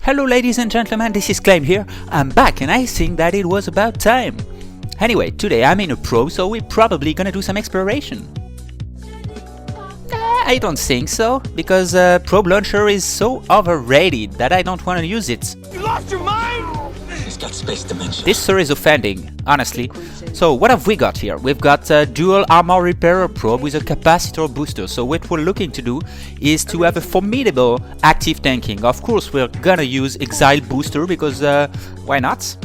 Hello ladies and gentlemen, this is Clahim here. I'm back and I think that it was about time. Anyway, today I'm in a pro, so we're probably gonna do some exploration. I don't think so, because probe launcher is so overrated that I don't want to use it. You lost your mind? He's got space dimension. This story is offending, honestly. So what have we got here? We've got a dual armor repairer probe with a capacitor booster. So what we're looking to do is to have a formidable active tanking. Of course we're gonna use exile booster because why not?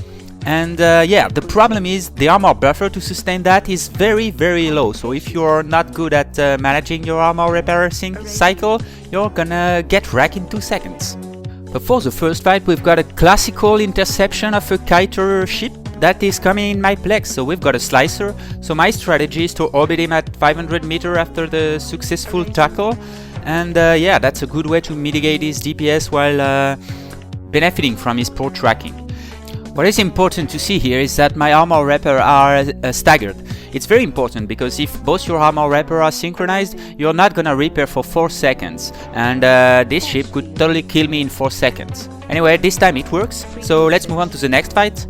And yeah, the problem is the armor buffer to sustain that is very low. So if you're not good at managing your armor repair cycle, you're gonna get wrecked in 2 seconds. But for the first fight, we've got a classical interception of a kiter ship that is coming in my plex. So we've got a slicer. So my strategy is to orbit him at 500 meters after the successful tackle. And yeah, that's a good way to mitigate his DPS while benefiting from his poor tracking. What is important to see here is that my armor repair are staggered. It's very important because if both your armor repair are synchronized, you're not gonna repair for 4 seconds. And this ship could totally kill me in 4 seconds. Anyway, this time it works. So let's move on to the next fight.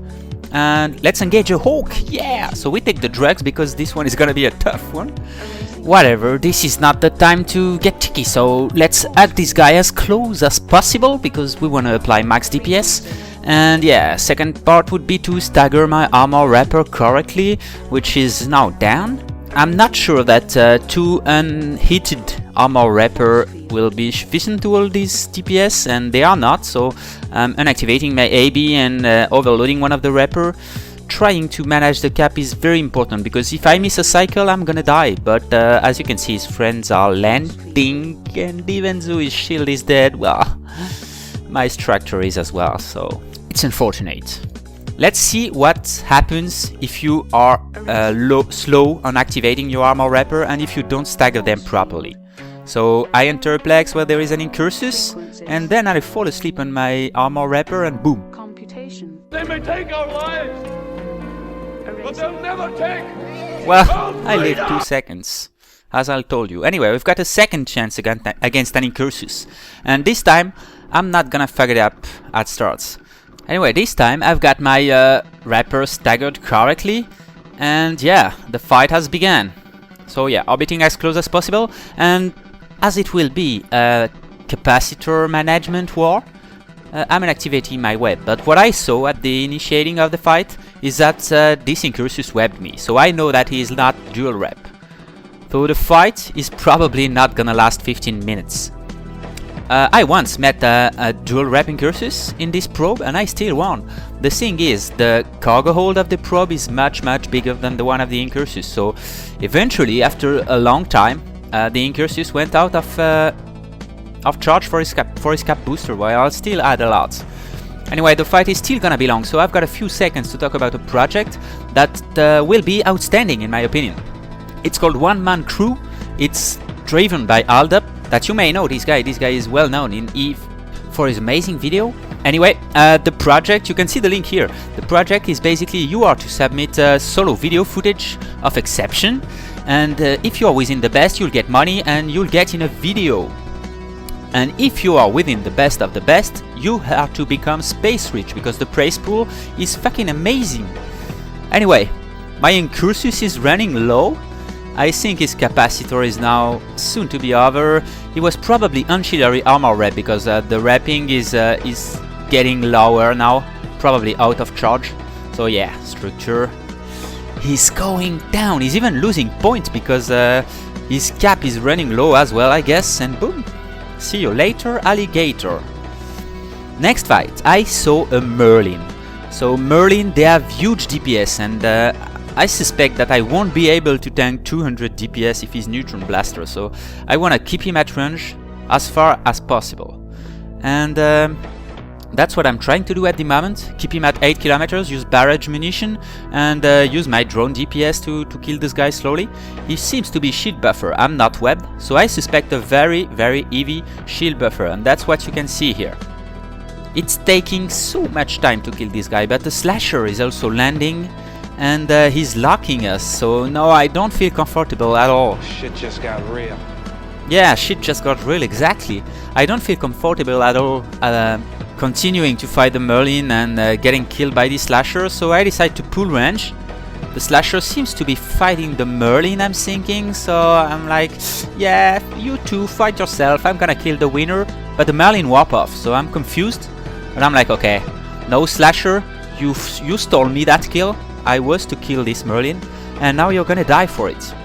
And let's engage a hawk, yeah! So we take the drugs because this one is gonna be a tough one. Whatever, this is not the time to get tricky, so let's add this guy as close as possible because we wanna apply max DPS. And yeah, second part would be to stagger my armor repair correctly, which is now down. I'm not sure that 2 unheated armor repair will be sufficient to hold this DPS, and they are not, so I'm unactivating my AB and overloading one of the repair. Trying to manage the cap is very important, because if I miss a cycle I'm gonna die, but as you can see his friends are landing, and even though his shield is dead, well, my structure is as well, so it's unfortunate. Let's see what happens if you are slow on activating your armor repair and if you don't stagger them properly. So I enter a plex where there is an incursus, and then I fall asleep on my armor repair and boom. They may take our lives, but they'll never take. Well, I lived 2 seconds, as I told you. Anyway, we've got a second chance against an incursus, and this time I'm not gonna fuck it up at starts. Anyway, this time I've got my repair staggered correctly, and yeah, the fight has begun. So yeah, orbiting as close as possible, and as it will be a capacitor management war, I'm activating my web. But what I saw at the initiating of the fight is that this incursus webbed me, so I know that he is not dual rep. So the fight is probably not gonna last 15 minutes. I once met a dual rep incursus in this probe and I still won. The thing is, the cargo hold of the probe is much bigger than the one of the incursus, so eventually after a long time the incursus went out of charge for his cap booster, while I'll still add a lot. Anyway, the fight is still gonna be long, so I've got a few seconds to talk about a project that will be outstanding in my opinion. It's called One Man Crew. It's driven by Aldup, that you may know. This guy is well known in EVE for his amazing video. Anyway, the project, you can see the link here. The project is basically you are to submit solo video footage of exception, and if you are within the best, you'll get money and you'll get in a video. And if you are within the best of the best, you have to become space rich because the praise pool is fucking amazing. Anyway, my incursus is running low. I think his capacitor is now soon to be over. He was probably auxiliary armor rep because the repping is getting lower now, probably out of charge. So yeah, structure. He's going down. He's even losing points because his cap is running low as well, I guess. And boom. See you later, alligator. Next fight, I saw a Merlin. So Merlin, they have huge DPS, and I suspect that I won't be able to tank 200 DPS if he's neutron blaster, so I want to keep him at range as far as possible. And that's what I'm trying to do at the moment. Keep him at 8 kilometers, use barrage munition, and use my drone DPS to kill this guy slowly. He seems to be shield buffer, I'm not web, so I suspect a very heavy shield buffer, and that's what you can see here. It's taking so much time to kill this guy, but the slasher is also landing, and he's locking us, so no, I don't feel comfortable at all. Shit just got real. Yeah, shit just got real, exactly. I don't feel comfortable at all continuing to fight the Merlin and getting killed by the Slasher, so I decide to pull range. The Slasher seems to be fighting the Merlin, I'm thinking, so I'm like, yeah, you two fight yourself, I'm gonna kill the winner. But the Merlin warp off, so I'm confused. But I'm like, okay, no Slasher, you stole me that kill. I was to kill this Merlin, and now you're gonna die for it.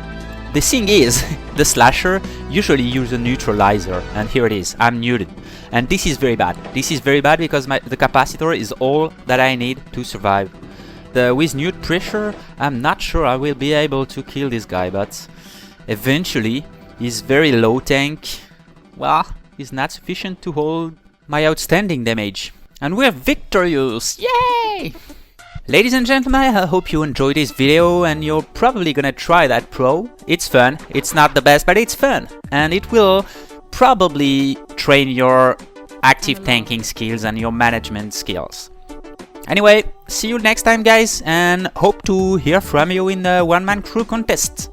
The thing is, the Slasher usually uses a neutralizer, and here it is, I'm muted. And this is very bad. This is very bad because the capacitor is all that I need to survive. With nude pressure, I'm not sure I will be able to kill this guy, but eventually, his very low tank, well, is not sufficient to hold my outstanding damage. And we're victorious! Yay! Ladies and gentlemen, I hope you enjoyed this video and you're probably gonna try that pro. It's fun, it's not the best, but it's fun. And it will probably train your active tanking skills and your management skills. Anyway, see you next time guys, and hope to hear from you in the one-man crew contest.